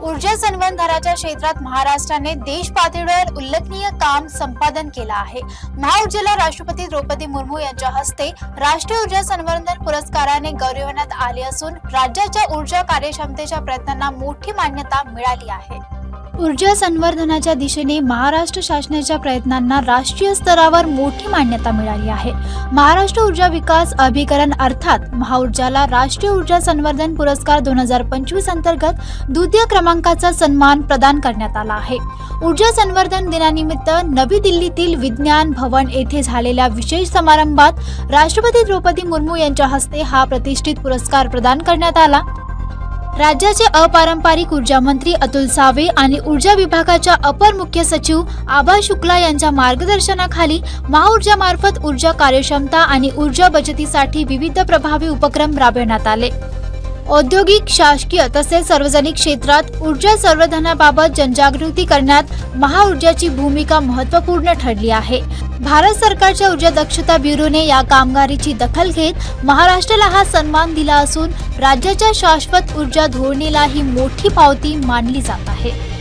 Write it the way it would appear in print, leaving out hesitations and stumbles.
ऊर्जा संवर्धनाच्या क्षेत्रात महाराष्ट्राने देश पातळीवर उल्लेखनीय काम संपादन केलं आहे। महाऊर्जेला राष्ट्रपती द्रौपदी मुर्मू यांच्या हस्ते राष्ट्रीय ऊर्जा संवर्धन पुरस्काराने गौरवण्यात आले असून राज्याच्या ऊर्जा कार्यक्षमतेच्या प्रयत्नांना मोठी मान्यता मिळाली आहे। ऊर्जा संवर्धनाच्या दिशेने महाराष्ट्र शासनाच्या प्रयत्नांना राष्ट्रीय स्तरावर मोठी मान्यता मिळाली आहे। महाराष्ट्र ऊर्जा विकास अभिकरण अर्थात महाऊर्जाला राष्ट्रीय ऊर्जा संवर्धन पुरस्कार 2025 अंतर्गत द्वितीय क्रमांकाचा सन्मान प्रदान करण्यात आला आहे। ऊर्जा संवर्धन दिनानिमित्त नवी दिल्लीतील विज्ञान भवन येथे झालेल्या विशेष समारंभात राष्ट्रपती द्रौपदी मुर्मू यांच्या हस्ते हा प्रतिष्ठित पुरस्कार प्रदान करण्यात आला। राज्याचे अपारंपरिक ऊर्जा मंत्री अतुल सावे आणि ऊर्जा विभागाच्या अपर मुख्य सचिव आभा शुक्ला यांच्या मार्गदर्शनाखाली महाऊर्जामार्फत ऊर्जा कार्यक्षमता आणि ऊर्जा बचतीसाठी विविध प्रभावी उपक्रम राबवण्यात आले। औद्योगिक, शासकीय तसेच सार्वजनिक क्षेत्रात ऊर्जा संवर्धनाबाबत जनजागृती करण्यात महाऊर्जाची भूमिका महत्त्वपूर्ण ठरली आहे। भारत सरकारच्या ऊर्जा दक्षता ब्युरोने या कामगिरीची दखल घेत महाराष्ट्राला हा सन्मान दिला असून राज्याच्या शाश्वत ऊर्जा धोरणेला ही मोठी पावती मानली जात आहे।